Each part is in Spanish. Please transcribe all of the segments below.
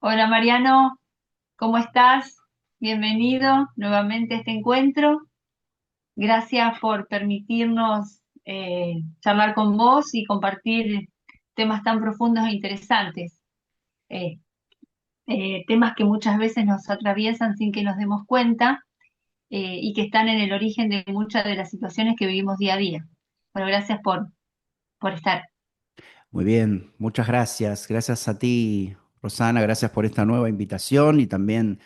Hola Mariano, ¿cómo estás? Bienvenido nuevamente a este encuentro. Gracias por permitirnos charlar con vos y compartir temas tan profundos e interesantes. Eh, Temas que muchas veces nos atraviesan sin que nos demos cuenta y que están en el origen de muchas de las situaciones que vivimos día a día. Bueno, gracias por estar. Muy bien, muchas gracias. Gracias a ti, Rosana, gracias por esta nueva invitación y también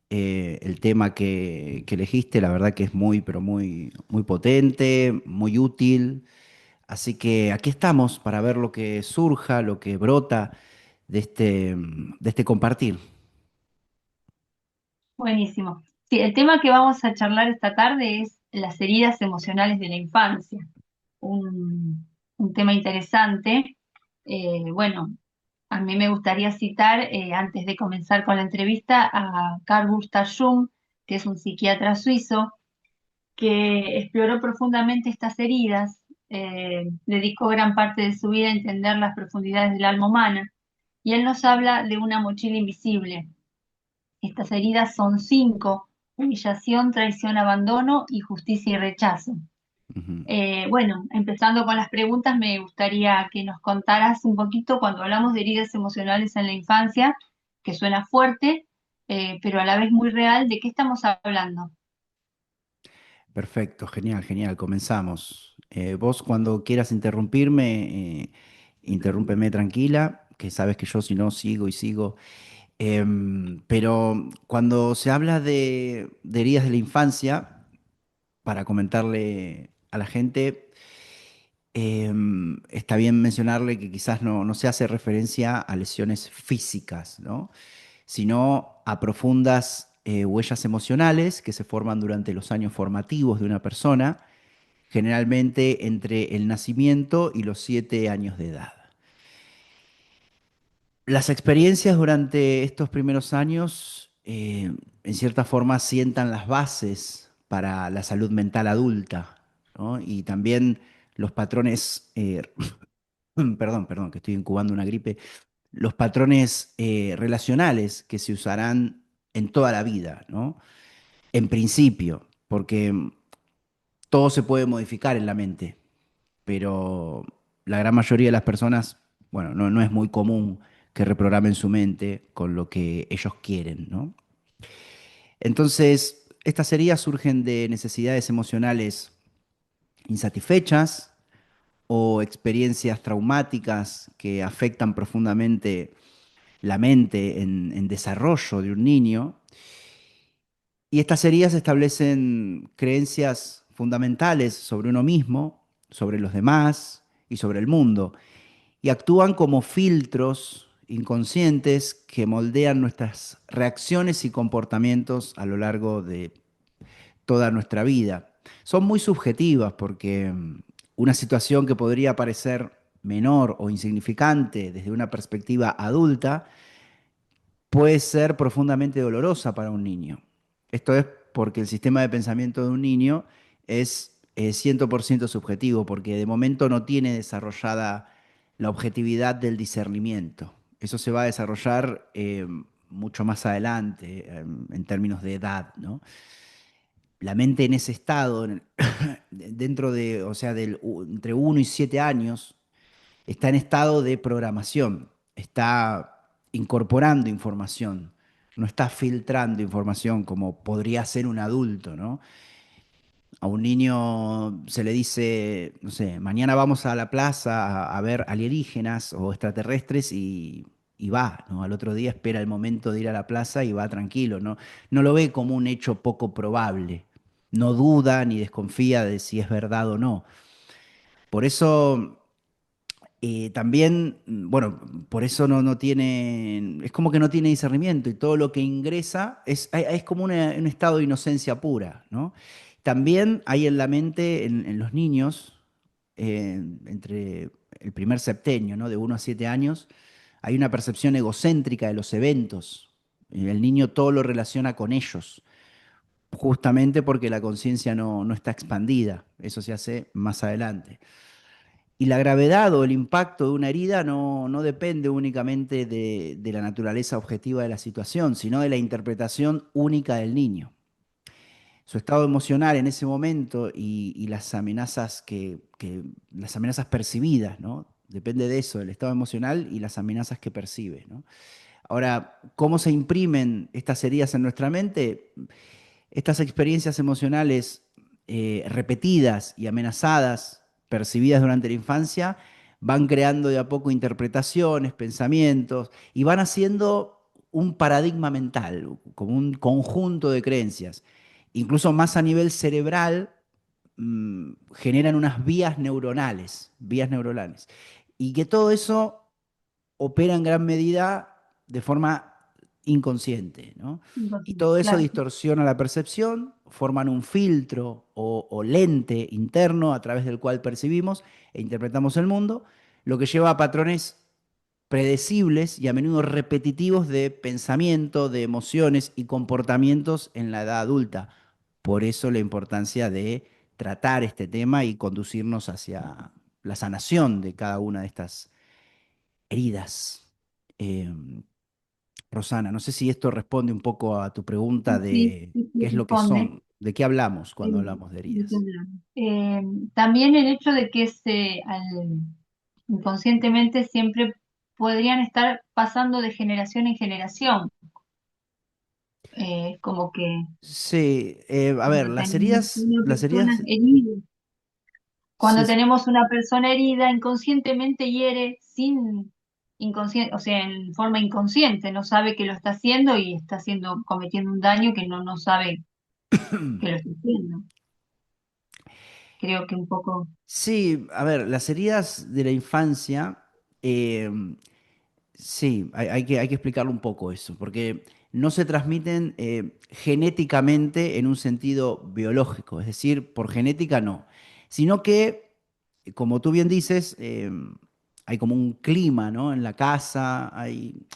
el tema que elegiste, la verdad que es muy, pero muy, muy potente, muy útil. Así que aquí estamos para ver lo que surja, lo que brota de este compartir. Buenísimo. Sí, el tema que vamos a charlar esta tarde es las heridas emocionales de la infancia. Un tema interesante. Bueno, a mí me gustaría citar, antes de comenzar con la entrevista, a Carl Gustav Jung, que es un psiquiatra suizo, que exploró profundamente estas heridas, dedicó gran parte de su vida a entender las profundidades del alma humana, y él nos habla de una mochila invisible. Estas heridas son cinco: humillación, traición, abandono, injusticia y rechazo. Ujú. Bueno, empezando con las preguntas, me gustaría que nos contaras un poquito cuando hablamos de heridas emocionales en la infancia, que suena fuerte, pero a la vez muy real. ¿De qué estamos hablando? Perfecto, genial, genial, comenzamos. Vos cuando quieras interrumpirme, interrúmpeme tranquila, que sabes que yo si no sigo y sigo. Pero cuando se habla de heridas de la infancia, para comentarle a la gente, está bien mencionarle que quizás no se hace referencia a lesiones físicas, ¿no? Sino a profundas huellas emocionales que se forman durante los años formativos de una persona, generalmente entre el nacimiento y los 7 años de edad. Las experiencias durante estos primeros años, en cierta forma, sientan las bases para la salud mental adulta, ¿no? Y también los patrones, perdón, que estoy incubando una gripe, los patrones relacionales que se usarán en toda la vida, ¿no? En principio, porque todo se puede modificar en la mente, pero la gran mayoría de las personas, bueno, no es muy común que reprogramen su mente con lo que ellos quieren, ¿no? Entonces, estas heridas surgen de necesidades emocionales insatisfechas o experiencias traumáticas que afectan profundamente la mente en desarrollo de un niño. Y estas heridas establecen creencias fundamentales sobre uno mismo, sobre los demás y sobre el mundo, y actúan como filtros inconscientes que moldean nuestras reacciones y comportamientos a lo largo de toda nuestra vida. Son muy subjetivas porque una situación que podría parecer menor o insignificante desde una perspectiva adulta puede ser profundamente dolorosa para un niño. Esto es porque el sistema de pensamiento de un niño es 100% subjetivo, porque de momento no tiene desarrollada la objetividad del discernimiento. Eso se va a desarrollar mucho más adelante, en términos de edad, ¿no? La mente en ese estado, dentro de, o sea, entre 1 y 7 años, está en estado de programación, está incorporando información, no está filtrando información como podría ser un adulto, ¿no? A un niño se le dice, no sé, mañana vamos a la plaza a ver alienígenas o extraterrestres y va, ¿no? Al otro día espera el momento de ir a la plaza y va tranquilo, ¿no? No lo ve como un hecho poco probable, no duda ni desconfía de si es verdad o no. Por eso también, bueno, por eso no tiene, es como que no tiene discernimiento y todo lo que ingresa es como un estado de inocencia pura, ¿no? También hay en la mente, en los niños, entre el primer septenio, ¿no? De 1 a 7 años, hay una percepción egocéntrica de los eventos. El niño todo lo relaciona con ellos, justamente porque la conciencia no está expandida. Eso se hace más adelante. Y la gravedad o el impacto de una herida no depende únicamente de la naturaleza objetiva de la situación, sino de la interpretación única del niño. Su estado emocional en ese momento y las amenazas las amenazas percibidas, ¿no? Depende de eso, del estado emocional y las amenazas que percibe, ¿no? Ahora, ¿cómo se imprimen estas heridas en nuestra mente? Estas experiencias emocionales repetidas y amenazadas, percibidas durante la infancia, van creando de a poco interpretaciones, pensamientos, y van haciendo un paradigma mental, como un conjunto de creencias. Incluso más a nivel cerebral, generan unas vías neuronales, y que todo eso opera en gran medida de forma inconsciente, ¿no? Y todo eso Claro, distorsiona la percepción, forman un filtro o lente interno a través del cual percibimos e interpretamos el mundo, lo que lleva a patrones predecibles y a menudo repetitivos de pensamiento, de emociones y comportamientos en la edad adulta. Por eso la importancia de tratar este tema y conducirnos hacia la sanación de cada una de estas heridas. Eh, Rosana, no sé si esto responde un poco a tu pregunta sí, de sí, qué sí, es lo que responde. son, de qué hablamos cuando Eh, hablamos de ¿De qué heridas. hablamos? También el hecho de que inconscientemente siempre podrían estar pasando de generación en generación, como que Sí, a ver, cuando tenemos una las persona heridas, herida, sí, cuando tenemos una persona herida, inconscientemente hiere sin inconsciente, o sea, en forma inconsciente, no sabe que lo está haciendo y está haciendo, cometiendo un daño que no sabe que lo está haciendo. Creo que un poco, sí, a ver, las heridas de la infancia, eh, sí, hay que explicarlo un poco eso, porque no se transmiten genéticamente en un sentido biológico, es decir, por genética no, sino que, como tú bien dices, hay como un clima, ¿no? En la casa,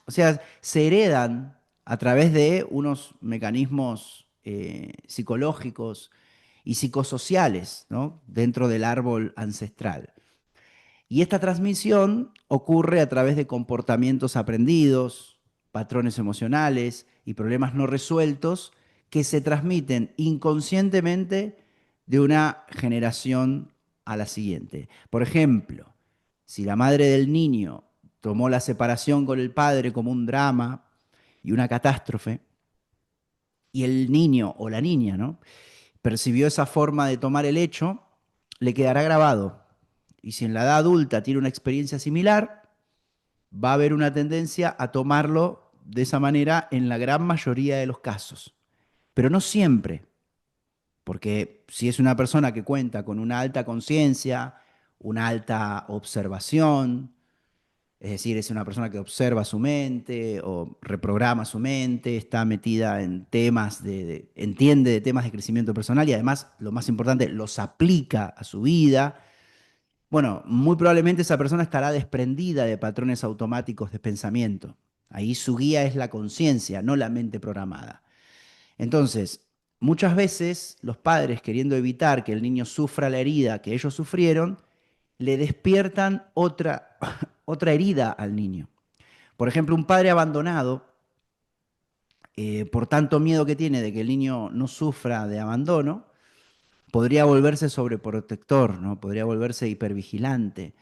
o sea, se heredan a través de unos mecanismos psicológicos y psicosociales, ¿no? Dentro del árbol ancestral. Y esta transmisión ocurre a través de comportamientos aprendidos, patrones emocionales y problemas no resueltos que se transmiten inconscientemente de una generación a la siguiente. Por ejemplo, si la madre del niño tomó la separación con el padre como un drama y una catástrofe, y el niño o la niña, ¿no? Percibió esa forma de tomar el hecho, le quedará grabado. Y si en la edad adulta tiene una experiencia similar, va a haber una tendencia a tomarlo de esa manera en la gran mayoría de los casos. Pero no siempre, porque si es una persona que cuenta con una alta conciencia, una alta observación, es decir, es una persona que observa su mente o reprograma su mente, está metida en temas entiende de temas de crecimiento personal y además, lo más importante, los aplica a su vida. Bueno, muy probablemente esa persona estará desprendida de patrones automáticos de pensamiento. Ahí su guía es la conciencia, no la mente programada. Entonces, muchas veces los padres, queriendo evitar que el niño sufra la herida que ellos sufrieron, le despiertan otra herida al niño. Por ejemplo, un padre abandonado, por tanto miedo que tiene de que el niño no sufra de abandono, podría volverse sobreprotector, ¿no? Podría volverse hipervigilante.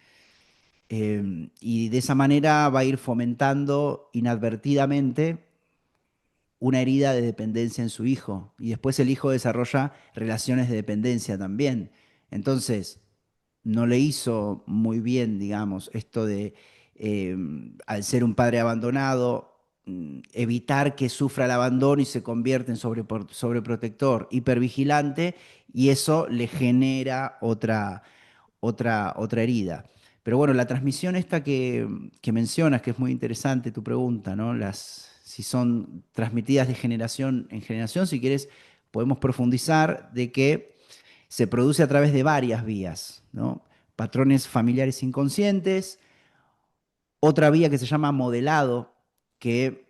Y de esa manera va a ir fomentando inadvertidamente una herida de dependencia en su hijo. Y después el hijo desarrolla relaciones de dependencia también. Entonces, no le hizo muy bien, digamos, esto de, eh, al ser un padre abandonado, evitar que sufra el abandono y se convierte en sobreprotector, hipervigilante, y eso le genera otra herida. Pero bueno, la transmisión esta que mencionas, que es muy interesante tu pregunta, ¿no? Si son transmitidas de generación en generación, si quieres, podemos profundizar de que se produce a través de varias vías, ¿no? Patrones familiares inconscientes, otra vía que se llama modelado, que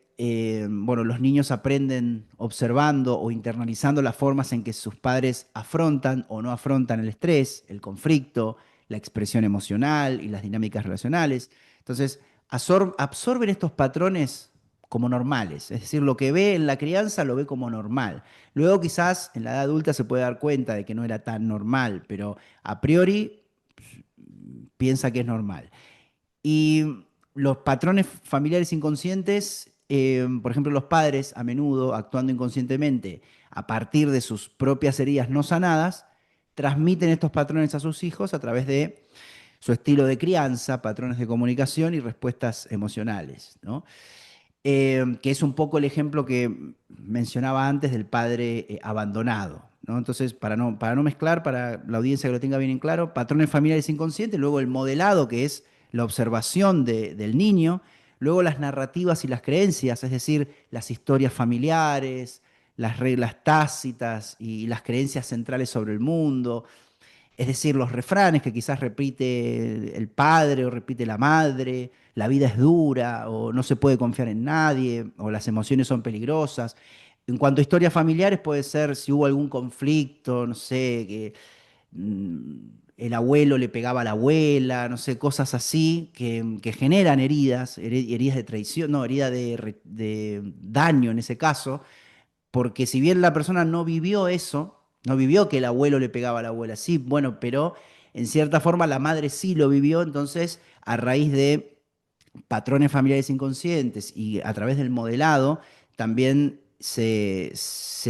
bueno, los niños aprenden observando o internalizando las formas en que sus padres afrontan o no afrontan el estrés, el conflicto, la expresión emocional y las dinámicas relacionales. Entonces, absorben estos patrones como normales, es decir, lo que ve en la crianza lo ve como normal. Luego quizás en la edad adulta se puede dar cuenta de que no era tan normal, pero a priori piensa que es normal. Y los patrones familiares inconscientes, por ejemplo, los padres a menudo actuando inconscientemente a partir de sus propias heridas no sanadas, transmiten estos patrones a sus hijos a través de su estilo de crianza, patrones de comunicación y respuestas emocionales, ¿no? Que es un poco el ejemplo que mencionaba antes del padre abandonado, ¿no? Entonces, para no mezclar, para la audiencia que lo tenga bien en claro, patrones familiares inconscientes, luego el modelado, que es la observación del niño, luego las narrativas y las creencias, es decir, las historias familiares, las reglas tácitas y las creencias centrales sobre el mundo, es decir, los refranes que quizás repite el padre o repite la madre, la vida es dura o no se puede confiar en nadie o las emociones son peligrosas. En cuanto a historias familiares, puede ser si hubo algún conflicto, no sé, que mm, el abuelo le pegaba a la abuela, no sé, cosas así que generan heridas, heridas de traición, no, heridas de daño en ese caso, porque si bien la persona no vivió eso, no vivió que el abuelo le pegaba a la abuela, sí, bueno, pero en cierta forma la madre sí lo vivió, entonces a raíz de patrones familiares inconscientes y a través del modelado también se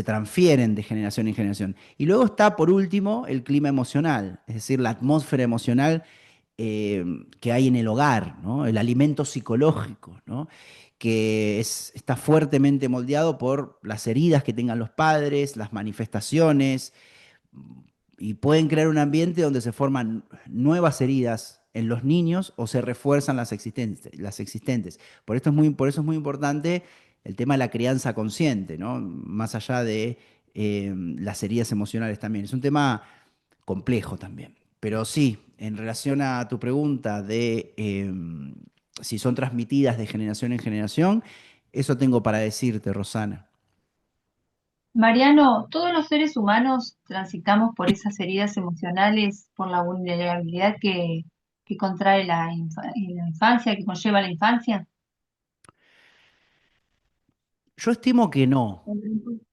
transfieren de generación en generación. Y luego está, por último, el clima emocional, es decir, la atmósfera emocional que hay en el hogar, ¿no? El alimento psicológico, ¿no? Está fuertemente moldeado por las heridas que tengan los padres, las manifestaciones, y pueden crear un ambiente donde se forman nuevas heridas en los niños o se refuerzan las existentes, las existentes. Por eso es muy importante el tema de la crianza consciente, ¿no? Más allá de las heridas emocionales también. Es un tema complejo también. Pero sí, en relación a tu pregunta de si son transmitidas de generación en generación, eso tengo para decirte, Rosana. Mariano, todos los seres humanos transitamos por esas heridas emocionales, por la vulnerabilidad que contrae la infancia, que conlleva la infancia. Yo estimo que no,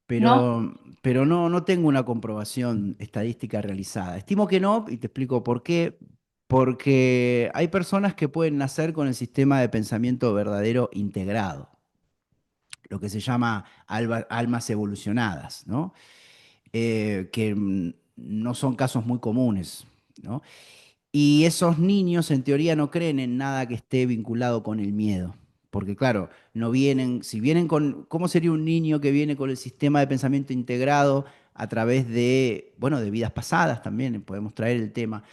¿No? pero no tengo una comprobación estadística realizada. Estimo que no, y te explico por qué. Porque hay personas que pueden nacer con el sistema de pensamiento verdadero integrado, lo que se llama almas evolucionadas, ¿no? Que no son casos muy comunes, ¿no? Y esos niños en teoría no creen en nada que esté vinculado con el miedo. Porque claro, no vienen, si vienen con, ¿cómo sería un niño que viene con el sistema de pensamiento integrado a través de, bueno, de vidas pasadas también, podemos traer el tema?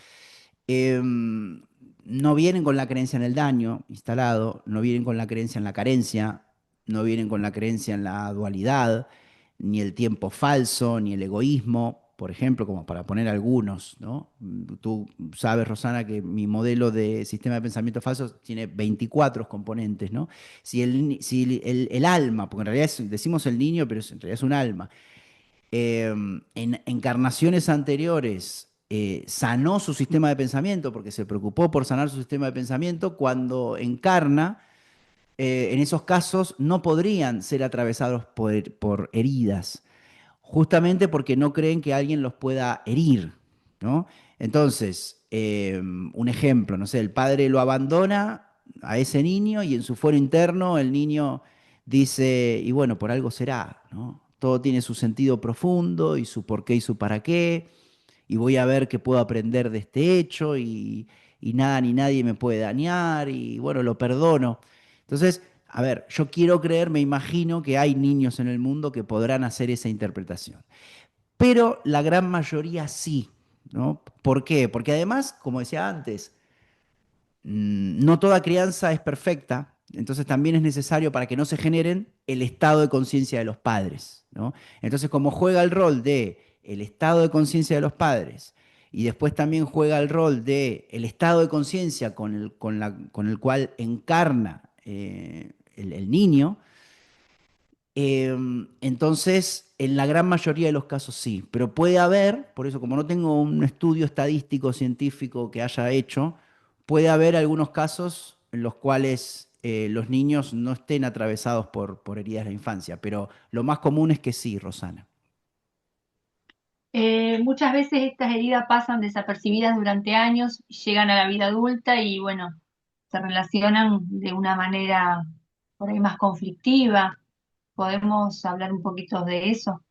No vienen con la creencia en el daño instalado, no vienen con la creencia en la carencia, no vienen con la creencia en la dualidad, ni el tiempo falso, ni el egoísmo, por ejemplo, como para poner algunos, ¿no? Tú sabes, Rosana, que mi modelo de sistema de pensamiento falso tiene 24 componentes, ¿no? Si el alma, porque en realidad decimos el niño, pero en realidad es un alma, en encarnaciones anteriores sanó su sistema de pensamiento, porque se preocupó por sanar su sistema de pensamiento, cuando encarna, en esos casos no podrían ser atravesados por heridas, justamente porque no creen que alguien los pueda herir, ¿no? Entonces, un ejemplo, no sé, el padre lo abandona a ese niño y en su fuero interno el niño dice, y bueno, por algo será, ¿no? Todo tiene su sentido profundo y su por qué y su para qué, y voy a ver qué puedo aprender de este hecho y nada ni nadie me puede dañar y bueno, lo perdono. Entonces, a ver, yo quiero creer, me imagino que hay niños en el mundo que podrán hacer esa interpretación. Pero la gran mayoría sí, ¿no? ¿Por qué? Porque además, como decía antes, no toda crianza es perfecta, entonces también es necesario para que no se generen el estado de conciencia de los padres, ¿no? Entonces, como juega el rol de el estado de conciencia de los padres y después también juega el rol de el estado de conciencia con el cual encarna el niño, Entonces, en la gran mayoría de los casos sí, pero puede haber, por eso como no tengo un estudio estadístico científico que haya hecho, puede haber algunos casos en los cuales los niños no estén atravesados por heridas de la infancia, pero lo más común es que sí, Rosana. Muchas veces estas heridas pasan desapercibidas durante años, llegan a la vida adulta y bueno, se relacionan de una manera por ahí más conflictiva. ¿Podemos hablar un poquito de eso?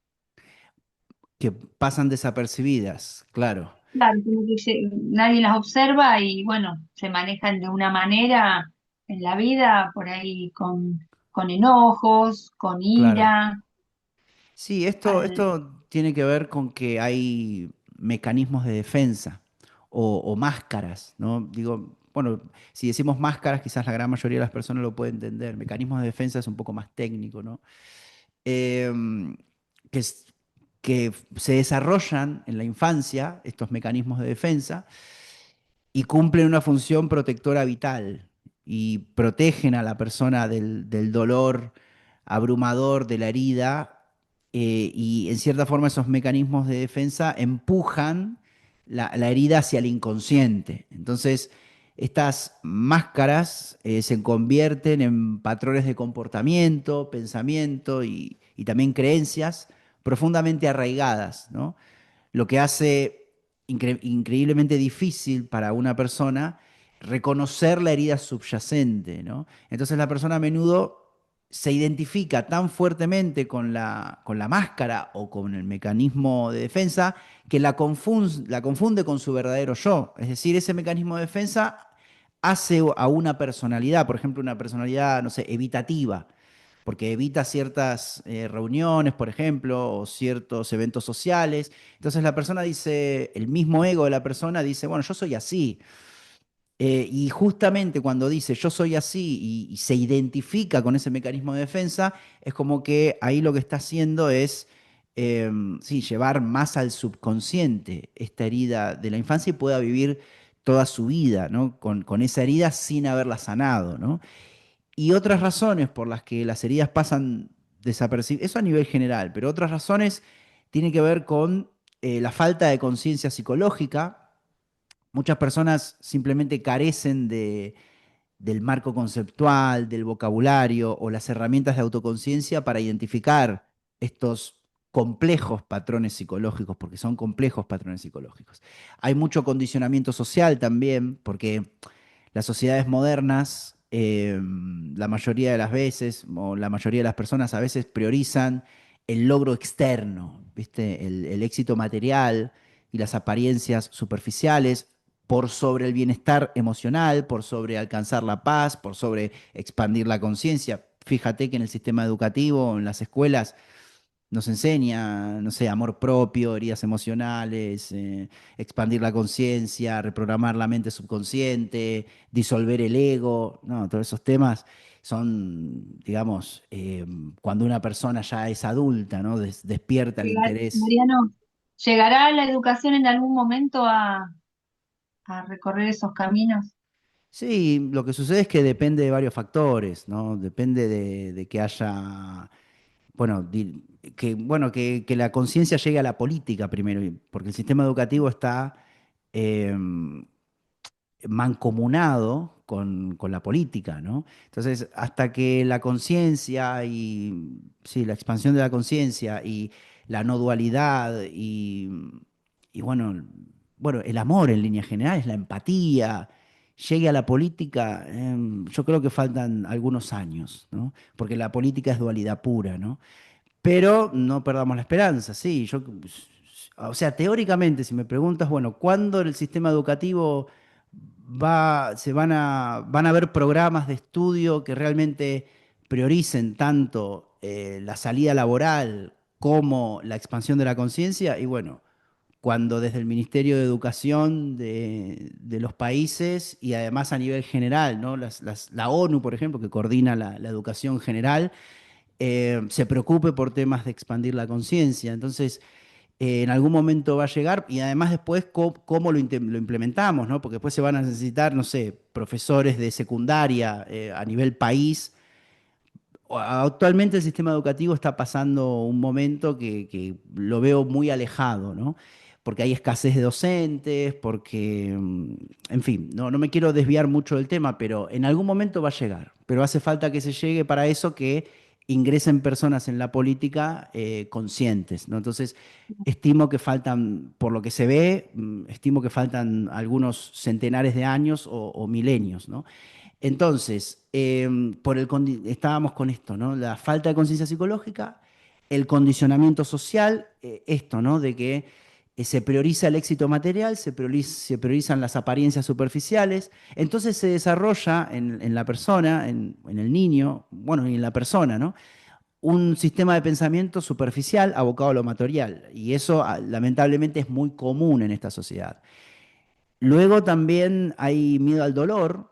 Que pasan desapercibidas, claro, Claro, como que nadie las observa y bueno, se manejan de una manera en la vida, por ahí con enojos, con claro. ira. Sí, al- esto tiene que ver con que hay mecanismos de defensa o máscaras, ¿no? Digo, bueno, si decimos máscaras, quizás la gran mayoría de las personas lo pueden entender. Mecanismos de defensa es un poco más técnico, ¿no? Em, que, es- que se desarrollan en la infancia, estos mecanismos de defensa, y cumplen una función protectora vital y protegen a la persona del dolor abrumador de la herida, y en cierta forma esos mecanismos de defensa empujan la herida hacia el inconsciente. Entonces, estas máscaras se convierten en patrones de comportamiento, pensamiento y también creencias profundamente arraigadas, ¿no? Lo que hace increíblemente difícil para una persona reconocer la herida subyacente, ¿no? Entonces la persona a menudo se identifica tan fuertemente con la máscara o con el mecanismo de defensa que la confunde con su verdadero yo. Es decir, ese mecanismo de defensa hace a una personalidad, por ejemplo, una personalidad, no sé, evitativa, porque evita ciertas reuniones, por ejemplo, o ciertos eventos sociales. Entonces la persona dice, el mismo ego de la persona dice, bueno, yo soy así. Y justamente cuando dice yo soy así y se identifica con ese mecanismo de defensa, es como que ahí lo que está haciendo es, sí, llevar más al subconsciente esta herida de la infancia y pueda vivir toda su vida, ¿no? Con esa herida sin haberla sanado, ¿no? Y otras razones por las que las heridas pasan desapercibidas, eso a nivel general, pero otras razones tienen que ver con la falta de conciencia psicológica. Muchas personas simplemente carecen del marco conceptual, del vocabulario o las herramientas de autoconciencia para identificar estos complejos patrones psicológicos, porque son complejos patrones psicológicos. Hay mucho condicionamiento social también, porque las sociedades modernas, la mayoría de las veces, o la mayoría de las personas a veces priorizan el logro externo, ¿viste? El éxito material y las apariencias superficiales por sobre el bienestar emocional, por sobre alcanzar la paz, por sobre expandir la conciencia. Fíjate que en el sistema educativo, en las escuelas, nos enseña, no sé, amor propio, heridas emocionales, expandir la conciencia, reprogramar la mente subconsciente, disolver el ego, no, todos esos temas son, digamos, cuando una persona ya es adulta, ¿no? Despierta el interés. Mariano, ¿llegará la educación en algún momento a recorrer esos caminos? Sí, lo que sucede es que depende de varios factores, ¿no? Depende de que haya, bueno, que la conciencia llegue a la política primero, porque el sistema educativo está em, mancomunado con la política, ¿no? Entonces, hasta que la conciencia y, sí, la expansión de la conciencia y la no dualidad y bueno, el amor en línea general, es la empatía, llegue a la política, yo creo que faltan algunos años, ¿no? Porque la política es dualidad pura, ¿no? Pero no perdamos la esperanza, sí. O sea, teóricamente, si me preguntas, bueno, ¿cuándo el sistema educativo van a haber programas de estudio que realmente prioricen tanto la salida laboral como la expansión de la conciencia? Y bueno, cuando desde el Ministerio de Educación de los países y además a nivel general, ¿no? La ONU, por ejemplo, que coordina la educación general, se preocupe por temas de expandir la conciencia. Entonces, en algún momento va a llegar y además después cómo lo implementamos, ¿no? Porque después se van a necesitar, no sé, profesores de secundaria a nivel país actualmente el sistema educativo está pasando un momento que lo veo muy alejado, ¿no? Porque hay escasez de docentes, porque, en fin, no me quiero desviar mucho del tema, pero en algún momento va a llegar. Pero hace falta que se llegue para eso que ingresen personas en la política conscientes, ¿no? Entonces, estimo que faltan, por lo que se ve, estimo que faltan algunos centenares de años o milenios, ¿no? Entonces, estábamos con esto, ¿no? La falta de conciencia psicológica, el condicionamiento social, esto, ¿no? De que se prioriza el éxito material, se priorizan las apariencias superficiales, entonces se desarrolla en la persona, en el niño, bueno, y en la persona, ¿no? Un sistema de pensamiento superficial abocado a lo material, y eso lamentablemente es muy común en esta sociedad. Luego también hay miedo al dolor,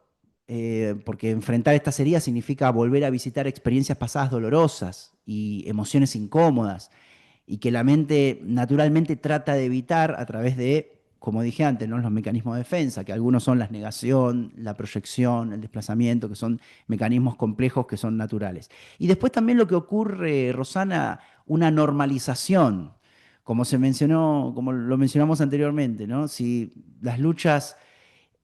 porque enfrentar estas heridas significa volver a visitar experiencias pasadas dolorosas y emociones incómodas, y que la mente naturalmente trata de evitar a través de, como dije antes, ¿no? Los mecanismos de defensa, que algunos son la negación, la proyección, el desplazamiento, que son mecanismos complejos que son naturales. Y después también lo que ocurre, Rosana, una normalización como se mencionó, como lo mencionamos anteriormente, ¿no? Si las luchas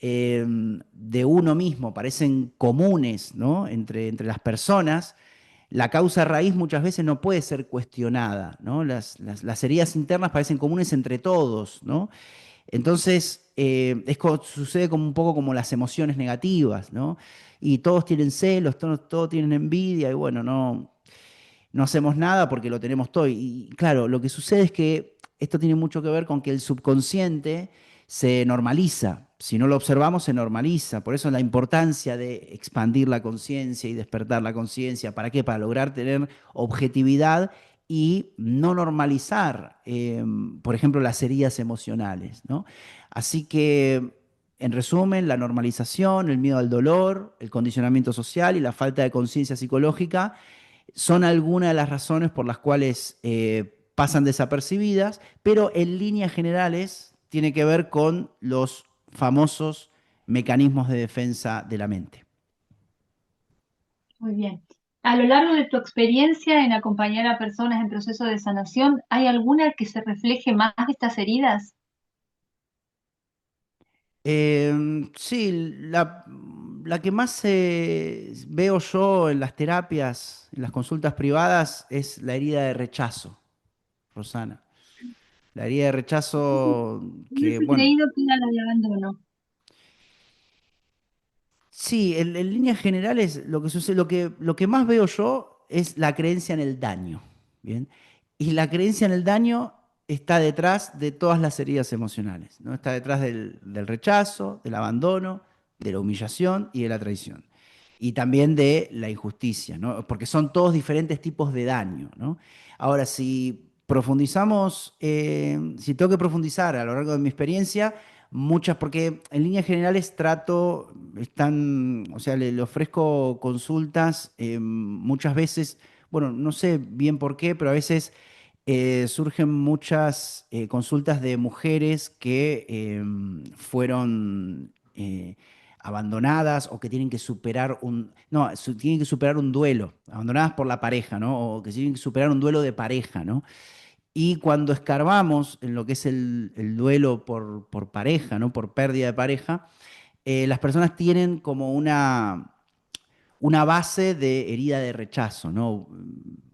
de uno mismo parecen comunes, ¿no? Entre las personas, la causa raíz muchas veces no puede ser cuestionada, ¿no? Las heridas internas parecen comunes entre todos, ¿no? Entonces, sucede como un poco como las emociones negativas, ¿no? Y todos tienen celos, todos tienen envidia, y bueno, no hacemos nada porque lo tenemos todo. Y claro, lo que sucede es que esto tiene mucho que ver con que el subconsciente se normaliza. Si no lo observamos, se normaliza. Por eso la importancia de expandir la conciencia y despertar la conciencia. ¿Para qué? Para lograr tener objetividad y no normalizar, por ejemplo, las heridas emocionales, ¿no? Así que, en resumen, la normalización, el miedo al dolor, el condicionamiento social y la falta de conciencia psicológica son algunas de las razones por las cuales pasan desapercibidas, pero en líneas generales tiene que ver con los famosos mecanismos de defensa de la mente. Muy bien. A lo largo de tu experiencia en acompañar a personas en proceso de sanación, ¿hay alguna que se refleje más de estas heridas? Sí, la que más veo yo en las terapias, en las consultas privadas, es la herida de rechazo, Rosana. La herida de rechazo que, Hubiese bueno, creído que era la de abandono. sí, en líneas generales lo que sucede, lo que más veo yo es la creencia en el daño, ¿bien? Y la creencia en el daño está detrás de todas las heridas emocionales, ¿no? Está detrás del rechazo, del abandono, de la humillación y de la traición. Y también de la injusticia, ¿no? Porque son todos diferentes tipos de daño, ¿no? Ahora, si profundizamos, si tengo que profundizar a lo largo de mi experiencia, muchas, porque en líneas generales o sea, le ofrezco consultas muchas veces, bueno, no sé bien por qué, pero a veces surgen muchas consultas de mujeres que fueron abandonadas o que tienen que superar no, tienen que superar un duelo, abandonadas por la pareja, ¿no? O que tienen que superar un duelo de pareja, ¿no? Y cuando escarbamos en lo que es el duelo por pareja, ¿no? Por pérdida de pareja, las personas tienen como una base de herida de rechazo, ¿no?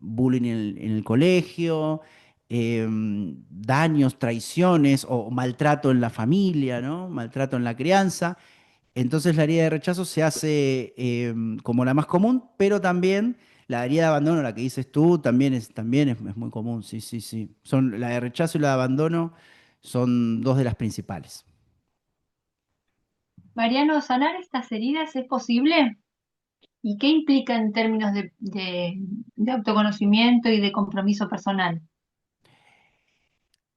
Bullying en el colegio, daños, traiciones o maltrato en la familia, ¿no? Maltrato en la crianza. Entonces la herida de rechazo se hace como la más común, pero también la herida de abandono, la que dices tú, también es muy común, sí, sí, sí. La de rechazo y la de abandono son dos de las principales. Mariano, ¿sanar estas heridas es posible? ¿Y qué implica en términos de autoconocimiento y de compromiso personal?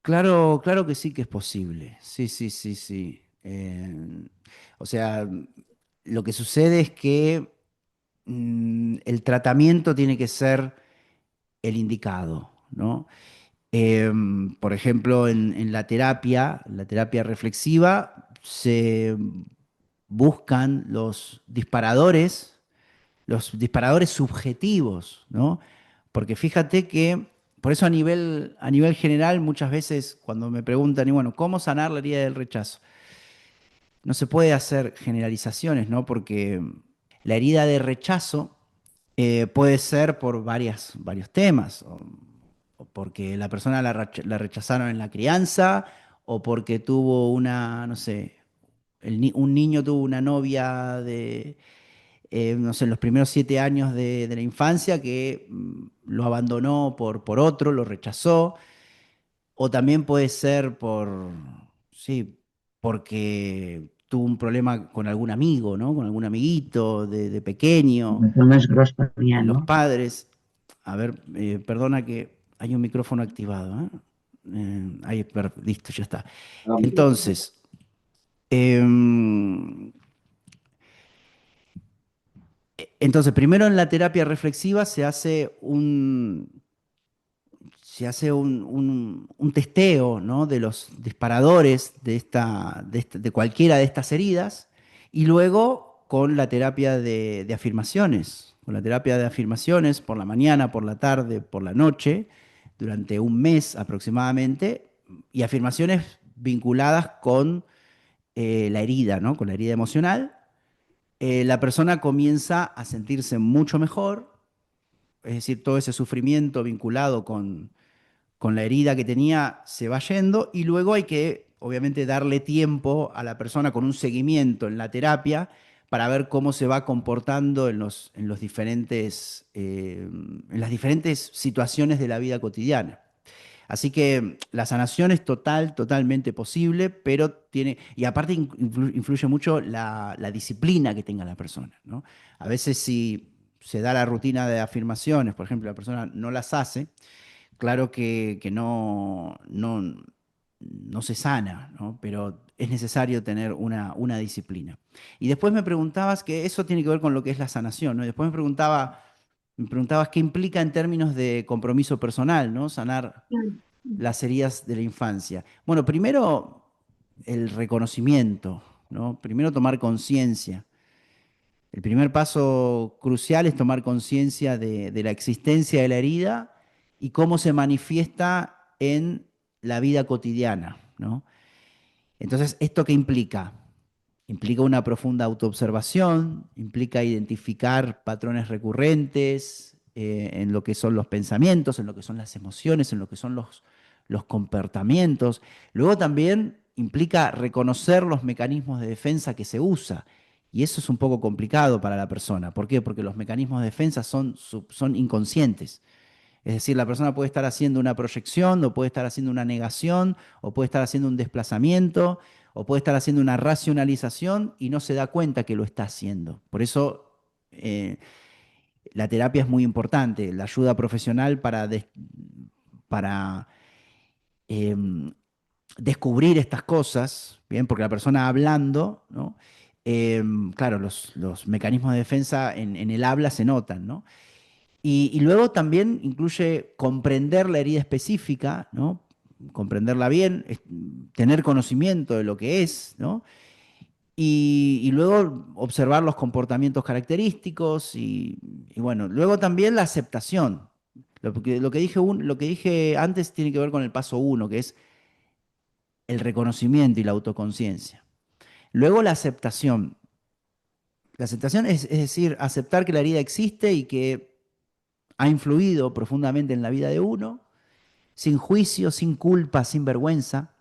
Claro, claro que sí que es posible. Sí, sí, sí, sí. O sea, lo que sucede es que el tratamiento tiene que ser el indicado, ¿no? Por ejemplo, en la terapia reflexiva, se buscan los disparadores los disparadores subjetivos, ¿no? Porque fíjate que, por eso a nivel general, muchas veces cuando me preguntan, y bueno, ¿cómo sanar la herida del rechazo? No se puede hacer generalizaciones, ¿no? Porque la herida de rechazo puede ser por varios temas, o porque la persona la rechazaron en la crianza, o porque tuvo una, no sé, un niño tuvo una novia no sé, en los primeros 7 años de la infancia que lo abandonó por otro, lo rechazó, o también puede ser sí, porque tuvo un problema con algún amigo, ¿no? Con algún amiguito de pequeño, No es gros todavía, los ¿no? padres. A ver, perdona que hay un micrófono activado, ¿eh? Ahí, listo, ya está. Entonces, em, primero en la terapia reflexiva se hace un testeo, ¿no? De los disparadores de cualquiera de estas heridas, y luego con la terapia de afirmaciones, con la terapia de afirmaciones por la mañana, por la tarde, por la noche, durante un mes aproximadamente, y afirmaciones vinculadas con la herida, ¿no? Con la herida emocional. La persona comienza a sentirse mucho mejor, es decir, todo ese sufrimiento vinculado con la herida que tenía se va yendo, y luego hay que, obviamente, darle tiempo a la persona con un seguimiento en la terapia para ver cómo se va comportando en las diferentes situaciones de la vida cotidiana. Así que la sanación es totalmente posible, pero y aparte influye mucho la disciplina que tenga la persona, ¿no? A veces si se da la rutina de afirmaciones, por ejemplo, la persona no las hace, claro que no se sana, ¿no? Pero es necesario tener una disciplina. Y después me preguntabas que eso tiene que ver con lo que es la sanación, ¿no? Y después me preguntabas qué implica en términos de compromiso personal, ¿no? Sanar Mm. las heridas de la infancia. Bueno, primero el reconocimiento, ¿no? Primero tomar conciencia. El primer paso crucial es tomar conciencia de la existencia de la herida y cómo se manifiesta en la vida cotidiana, ¿no? Entonces, ¿esto qué implica? Implica una profunda autoobservación, implica identificar patrones recurrentes en lo que son los pensamientos, en lo que son las emociones, en lo que son los comportamientos. Luego también implica reconocer los mecanismos de defensa que se usa. Y eso es un poco complicado para la persona. ¿Por qué? Porque los mecanismos de defensa son inconscientes. Es decir, la persona puede estar haciendo una proyección, o puede estar haciendo una negación, o puede estar haciendo un desplazamiento, o puede estar haciendo una racionalización y no se da cuenta que lo está haciendo. Por eso la terapia es muy importante, la ayuda profesional para em, descubrir estas cosas, ¿bien? Porque la persona hablando, ¿no? Claro, los mecanismos de defensa en el habla se notan, ¿no? Y luego también incluye comprender la herida específica, ¿no? Comprenderla bien, tener conocimiento de lo que es, ¿no? Y luego observar los comportamientos característicos y bueno, luego también la aceptación. Lo que dije antes tiene que ver con el paso uno, que es el reconocimiento y la autoconciencia. Luego la aceptación. La aceptación es decir, aceptar que la herida existe y que ha influido profundamente en la vida de uno, sin juicio, sin culpa, sin vergüenza.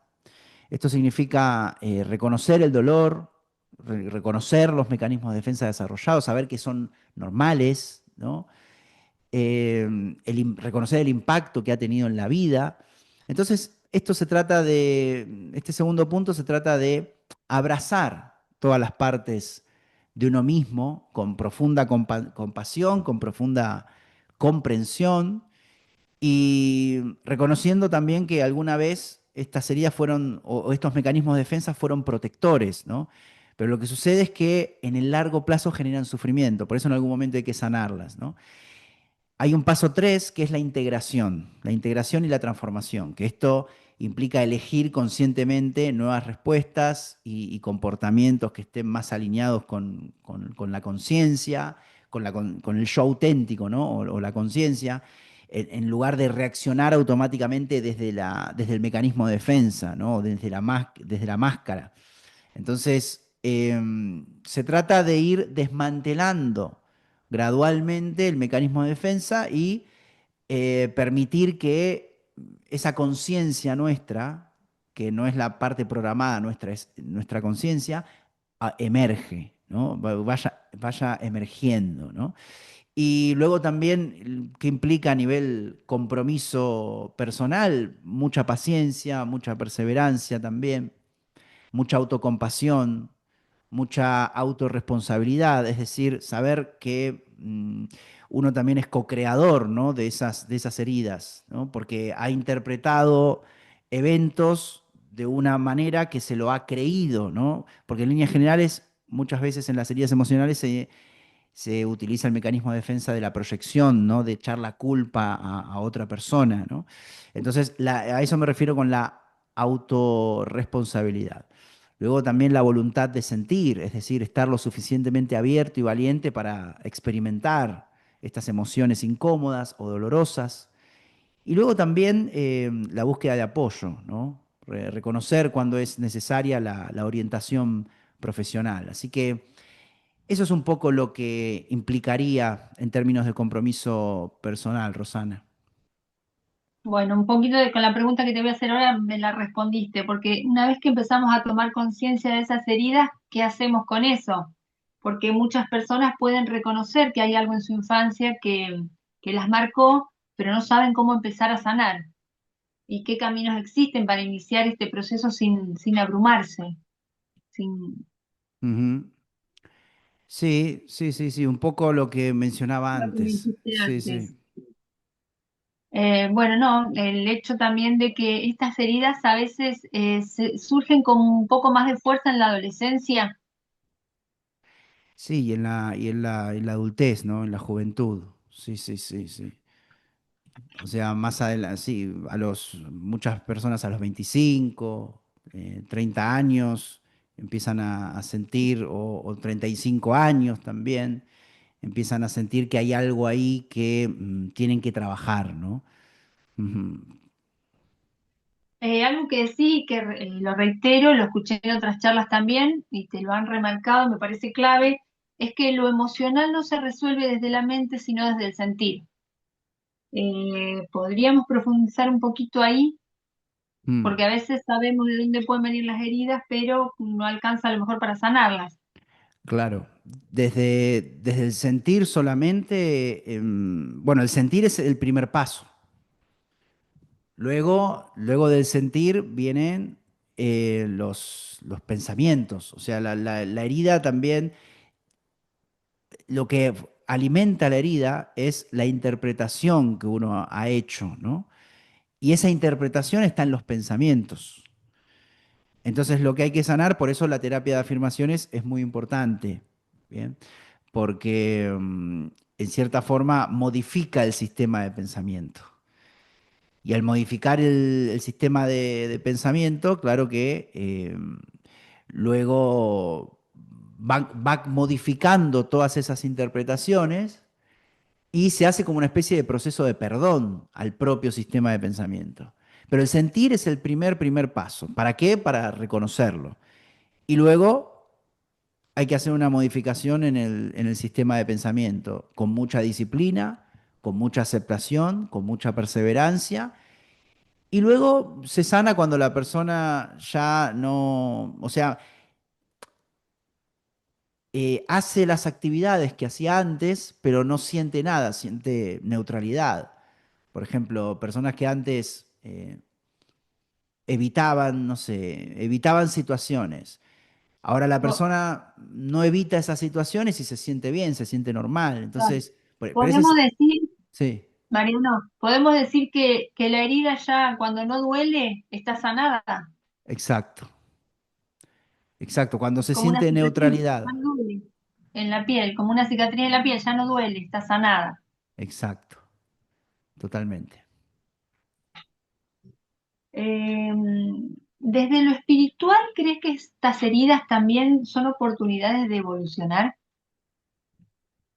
Esto significa reconocer el dolor, reconocer los mecanismos de defensa desarrollados, saber que son normales, ¿no? Reconocer el impacto que ha tenido en la vida. Entonces, este segundo punto se trata de abrazar todas las partes de uno mismo con profunda compasión, con profunda comprensión, y reconociendo también que alguna vez estas heridas o estos mecanismos de defensa fueron protectores, ¿no? Pero lo que sucede es que en el largo plazo generan sufrimiento, por eso en algún momento hay que sanarlas, ¿no? Hay un paso tres que es la integración y la transformación, que esto implica elegir conscientemente nuevas respuestas y comportamientos que estén más alineados con la conciencia, con el yo auténtico, ¿no? O la conciencia, en lugar de reaccionar automáticamente desde el mecanismo de defensa, ¿no? Desde la máscara. Entonces, se trata de ir desmantelando gradualmente el mecanismo de defensa y permitir que esa conciencia nuestra, que no es la parte programada nuestra, es nuestra conciencia, emerge, ¿no? Vaya emergiendo, ¿no? Y luego también, que implica a nivel compromiso personal, mucha paciencia, mucha perseverancia también, mucha autocompasión, mucha autorresponsabilidad, es decir, saber que uno también es co-creador, ¿no? De esas heridas, ¿no? Porque ha interpretado eventos de una manera que se lo ha creído, ¿no? Porque en líneas generales, muchas veces en las heridas emocionales se utiliza el mecanismo de defensa de la proyección, ¿no? De echar la culpa a otra persona, ¿no? Entonces, a eso me refiero con la autorresponsabilidad. Luego también la voluntad de sentir, es decir, estar lo suficientemente abierto y valiente para experimentar estas emociones incómodas o dolorosas. Y luego también la búsqueda de apoyo, ¿no? Reconocer cuando es necesaria la orientación profesional. Así que eso es un poco lo que implicaría en términos de compromiso personal, Rosana. Bueno, un poquito con la pregunta que te voy a hacer ahora me la respondiste, porque una vez que empezamos a tomar conciencia de esas heridas, ¿qué hacemos con eso? Porque muchas personas pueden reconocer que hay algo en su infancia que las marcó, pero no saben cómo empezar a sanar y qué caminos existen para iniciar este proceso sin abrumarse, sin Ujú. Sí, sí, sí, sí, un poco lo que mencionaba lo que me antes. dijiste Sí, sí. antes. Bueno, no, el hecho también de que estas heridas a veces surgen con un poco más de fuerza en la adolescencia. Sí, en la adultez, ¿no? En la juventud. Sí, sí, sí, sí. O sea, más adelante, sí, muchas personas a los 25, 30 años empiezan a sentir, o 35 años también, empiezan a sentir que hay algo ahí que tienen que trabajar, ¿no? Ujú. Algo que sí, que lo reitero, lo escuché en otras charlas también y te lo han remarcado, me parece clave, es que lo emocional no se resuelve desde la mente, sino desde el sentir. Podríamos profundizar un poquito ahí, Mm, porque a veces sabemos de dónde pueden venir las heridas, pero no alcanza a lo mejor para sanarlas. claro. Desde el sentir solamente, bueno, el sentir es el primer paso. Luego del sentir vienen los pensamientos. O sea, la herida también, lo que alimenta la herida es la interpretación que uno ha hecho, ¿no? Y esa interpretación está en los pensamientos. Entonces, lo que hay que sanar, por eso la terapia de afirmaciones es muy importante, ¿bien? Porque en cierta forma modifica el sistema de pensamiento. Y al modificar el sistema de pensamiento, claro que luego va modificando todas esas interpretaciones y se hace como una especie de proceso de perdón al propio sistema de pensamiento. Pero el sentir es el primer paso. ¿Para qué? Para reconocerlo. Y luego hay que hacer una modificación en el sistema de pensamiento, con mucha disciplina, con mucha aceptación, con mucha perseverancia. Y luego se sana cuando la persona ya no, o sea, hace las actividades que hacía antes, pero no siente nada, siente neutralidad. Por ejemplo, personas que antes evitaban, no sé, evitaban situaciones. Ahora la Po- persona no evita esas situaciones y se siente bien, se siente normal. claro. Entonces, pero ese Podemos es, decir, sí, Mariano, podemos decir que la herida ya cuando no duele está sanada, exacto, exacto. Cuando se como una siente cicatriz, ya neutralidad, no duele en la piel, como una cicatriz en la piel, ya no duele, está sanada. exacto, totalmente. Eh, Desde lo espiritual, ¿crees que estas heridas también son oportunidades de evolucionar?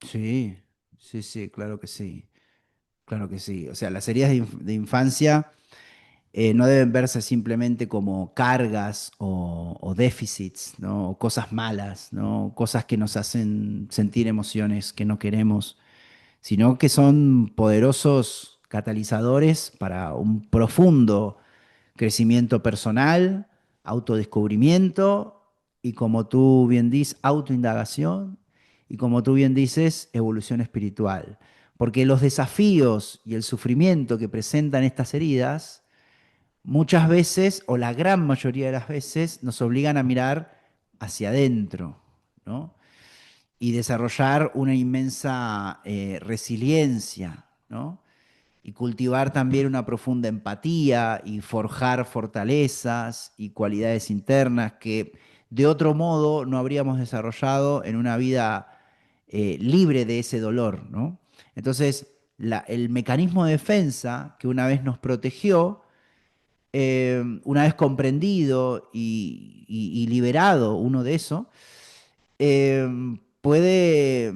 Sí, sí, sí, claro que sí. Claro que sí. O sea, las heridas de infancia no deben verse simplemente como cargas o déficits, ¿no? O cosas malas, ¿no? Cosas que nos hacen sentir emociones que no queremos, sino que son poderosos catalizadores para un profundo crecimiento personal, autodescubrimiento y, como tú bien dices, autoindagación y, como tú bien dices, evolución espiritual. Porque los desafíos y el sufrimiento que presentan estas heridas muchas veces, o la gran mayoría de las veces, nos obligan a mirar hacia adentro, ¿no? Y desarrollar una inmensa resiliencia, ¿no? Y cultivar también una profunda empatía y forjar fortalezas y cualidades internas que de otro modo no habríamos desarrollado en una vida libre de ese dolor, ¿no? Entonces, el mecanismo de defensa que una vez nos protegió, una vez comprendido y liberado uno de eso, eh, puede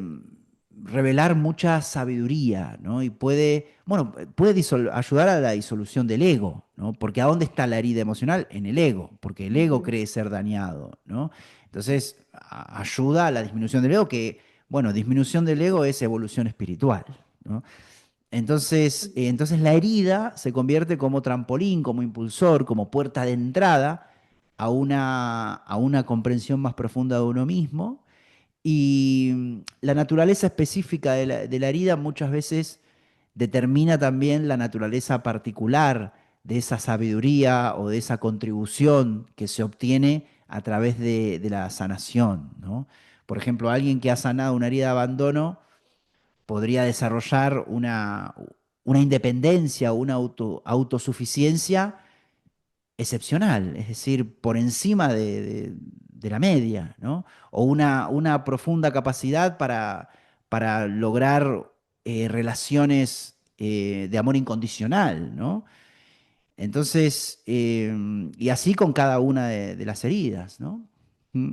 revelar mucha sabiduría, ¿no? Y puede, bueno, puede ayudar a la disolución del ego, ¿no? Porque ¿a dónde está la herida emocional? En el ego, porque el ego cree ser dañado, ¿no? Entonces, ayuda a la disminución del ego, que, bueno, disminución del ego es evolución espiritual, ¿no? Entonces la herida se convierte como trampolín, como impulsor, como puerta de entrada a una comprensión más profunda de uno mismo. Y la naturaleza específica de la herida muchas veces determina también la naturaleza particular de esa sabiduría o de esa contribución que se obtiene a través de la sanación, ¿no? Por ejemplo, alguien que ha sanado una herida de abandono podría desarrollar una independencia, una autosuficiencia excepcional, es decir, por encima de la media, ¿no? O una profunda capacidad para lograr relaciones de amor incondicional, ¿no? Entonces, y así con cada una de las heridas, ¿no? Mm,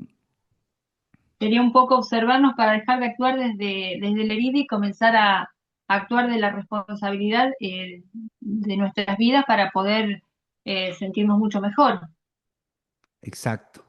Sería un poco observarnos para dejar de actuar desde la herida y comenzar a actuar de la responsabilidad de nuestras vidas para poder sentirnos mucho mejor, exacto,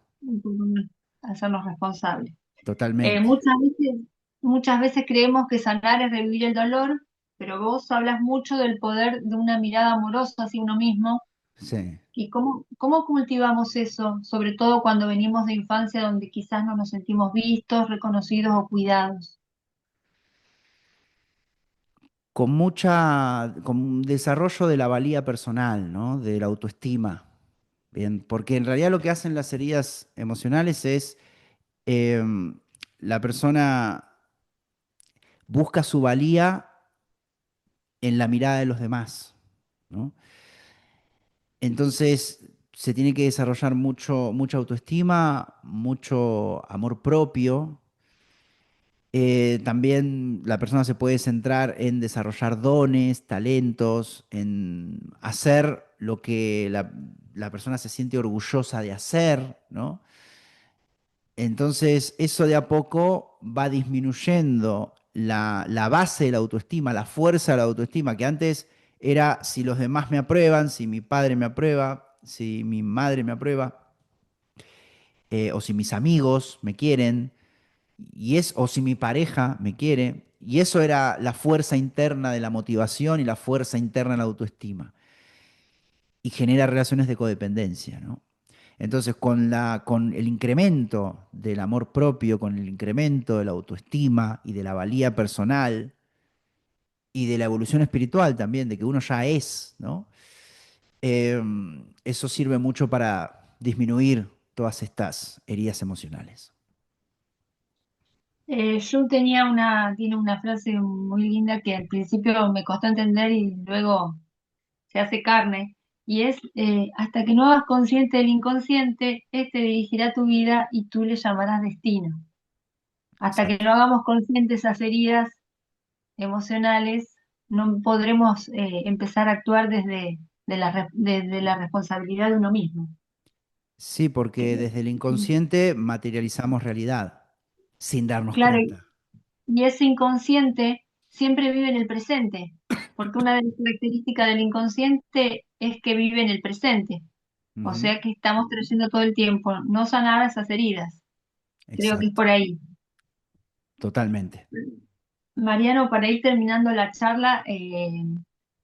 hacernos responsables. Eh, totalmente. muchas veces, muchas veces creemos que sanar es revivir el dolor, pero vos hablas mucho del poder de una mirada amorosa hacia uno mismo. Sí. ¿Y cómo cultivamos eso? Sobre todo cuando venimos de infancia donde quizás no nos sentimos vistos, reconocidos o cuidados. Con un desarrollo de la valía personal, ¿no? De la autoestima. Bien, porque en realidad lo que hacen las heridas emocionales es la persona busca su valía en la mirada de los demás, ¿no? Entonces se tiene que desarrollar mucha autoestima, mucho amor propio. También la persona se puede centrar en desarrollar dones, talentos, en hacer lo que la persona se siente orgullosa de hacer, ¿no? Entonces, eso de a poco va disminuyendo la base de la autoestima, la fuerza de la autoestima, que antes era si los demás me aprueban, si mi padre me aprueba, si mi madre me aprueba, o si mis amigos me quieren, o si mi pareja me quiere. Y eso era la fuerza interna de la motivación y la fuerza interna de la autoestima. Y genera relaciones de codependencia, ¿no? Entonces, con el incremento del amor propio, con el incremento de la autoestima y de la valía personal y de la evolución espiritual también, de que uno ya es, ¿no? Eh, Eso sirve mucho para disminuir todas estas heridas emocionales. Yo tiene una frase muy linda que al principio me costó entender y luego se hace carne, y es, hasta que no hagas consciente del inconsciente, este dirigirá tu vida y tú le llamarás destino. Hasta que Exacto. no hagamos conscientes esas heridas emocionales, no podremos empezar a actuar desde la responsabilidad de uno mismo. Sí, porque Que- desde el inconsciente materializamos realidad sin darnos Claro, cuenta. Y ese inconsciente siempre vive en el presente, porque una de las características del inconsciente es que vive en el presente. O Ujú. sea que estamos trayendo todo el tiempo no sanar esas heridas. Creo que es Exacto, por ahí. totalmente. Mariano, para ir terminando la charla,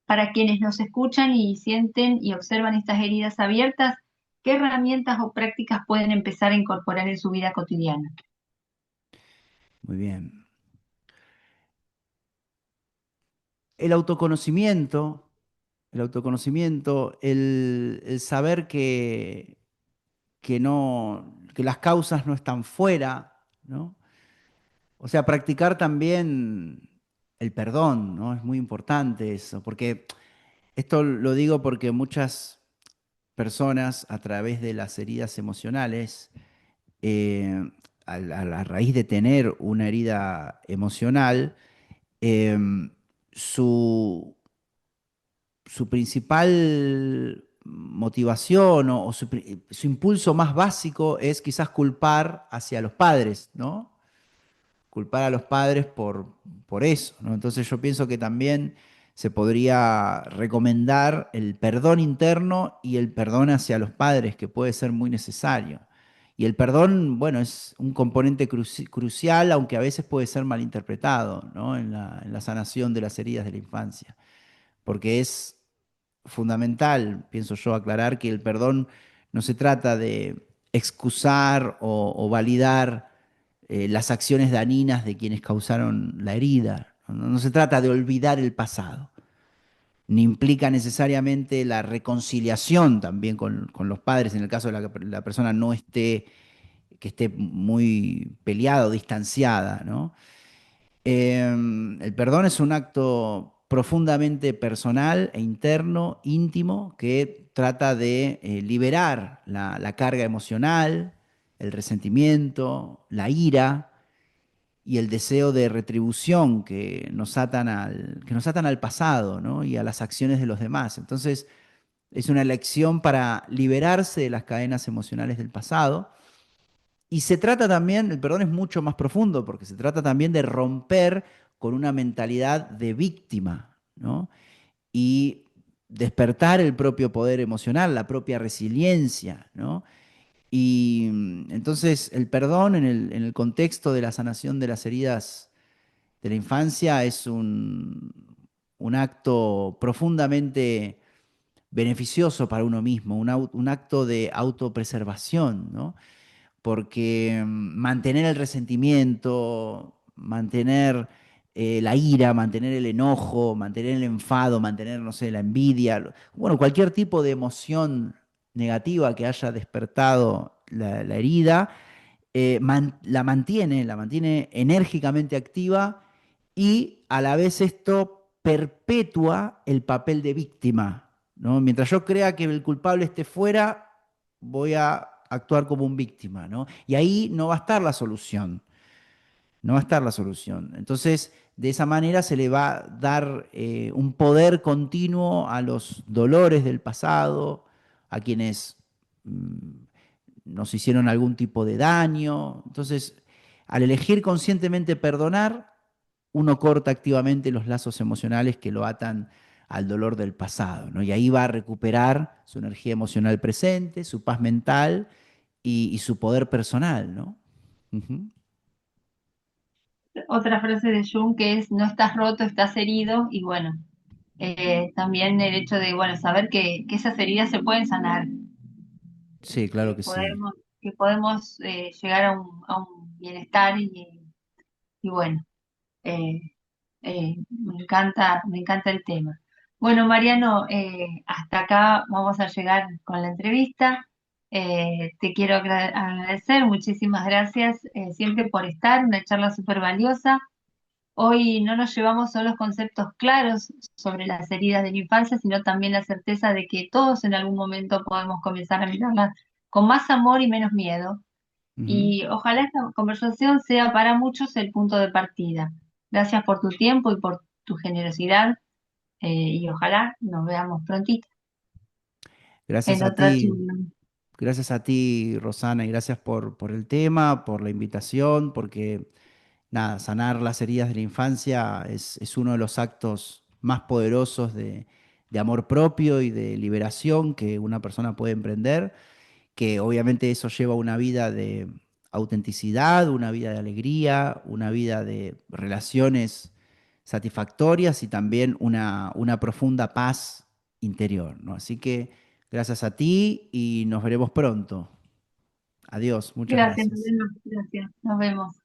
para quienes nos escuchan y sienten y observan estas heridas abiertas, ¿qué herramientas o prácticas pueden empezar a incorporar en su vida cotidiana? Muy bien. El autoconocimiento, el autoconocimiento, el saber que no, que las causas no están fuera, ¿no? O sea, practicar también el perdón, ¿no? Es muy importante eso, porque esto lo digo porque muchas personas a través de las heridas emocionales, a raíz de tener una herida emocional, em, su, su principal motivación o su impulso más básico es quizás culpar hacia los padres, ¿no? Culpar a los padres por eso, ¿no? Entonces yo pienso que también se podría recomendar el perdón interno y el perdón hacia los padres, que puede ser muy necesario. Y el perdón, bueno, es un componente crucial, aunque a veces puede ser malinterpretado, ¿no? En la sanación de las heridas de la infancia, porque es fundamental, pienso yo, aclarar que el perdón no se trata de excusar o validar las acciones dañinas de quienes causaron la herida. No se trata de olvidar el pasado, ni implica necesariamente la reconciliación también con los padres en el caso de que la persona no esté, que esté muy peleada o distanciada, ¿no? El perdón es un acto profundamente personal e interno, íntimo, que trata de liberar la carga emocional, el resentimiento, la ira y el deseo de retribución que nos atan al pasado, ¿no? Y a las acciones de los demás. Entonces, es una elección para liberarse de las cadenas emocionales del pasado. Y se trata también, el perdón es mucho más profundo, porque se trata también de romper con una mentalidad de víctima, ¿no? Y despertar el propio poder emocional, la propia resiliencia, ¿no? Y entonces el perdón en el contexto de la sanación de las heridas de la infancia es un acto profundamente beneficioso para uno mismo, un acto de autopreservación, ¿no? Porque mantener el resentimiento, mantener la ira, mantener el enojo, mantener el enfado, mantener, no sé, la envidia, bueno, cualquier tipo de emoción negativa que haya despertado la herida, la mantiene enérgicamente activa y a la vez esto perpetúa el papel de víctima, ¿no? Mientras yo crea que el culpable esté fuera, voy a actuar como un víctima, ¿no? Y ahí no va a estar la solución, no va a estar la solución. Entonces, de esa manera se le va a dar un poder continuo a los dolores del pasado, a quienes nos hicieron algún tipo de daño. Entonces, al elegir conscientemente perdonar, uno corta activamente los lazos emocionales que lo atan al dolor del pasado, ¿no? Y ahí va a recuperar su energía emocional presente, su paz mental y su poder personal, ¿no? Ujú. Otra frase de Jung que es, no estás roto, estás herido, y bueno, también el hecho de, bueno, saber que esas heridas se pueden sanar, Sí, claro que que sí. podemos, que podemos llegar a un bienestar y bueno, eh, me encanta el tema. Bueno, Mariano, hasta acá vamos a llegar con la entrevista. Te quiero agradecer, muchísimas gracias siempre por estar, una charla súper valiosa. Hoy no nos llevamos solo conceptos claros sobre las heridas de la infancia, sino también la certeza de que todos en algún momento podemos comenzar a mirarlas con más amor y menos miedo. Ujú. Y ojalá esta conversación sea para muchos el punto de partida. Gracias por tu tiempo y por tu generosidad, y ojalá nos veamos prontito Gracias en a otra ti, charla. gracias a ti, Rosana, y gracias por el tema, por la invitación, porque nada, sanar las heridas de la infancia es uno de los actos más poderosos de amor propio y de liberación que una persona puede emprender, que obviamente eso lleva una vida de autenticidad, una vida de alegría, una vida de relaciones satisfactorias y también una profunda paz interior, ¿no? Así que gracias a ti y nos veremos pronto. Adiós, muchas Gracias, gracias. Mariano, gracias. Nos vemos.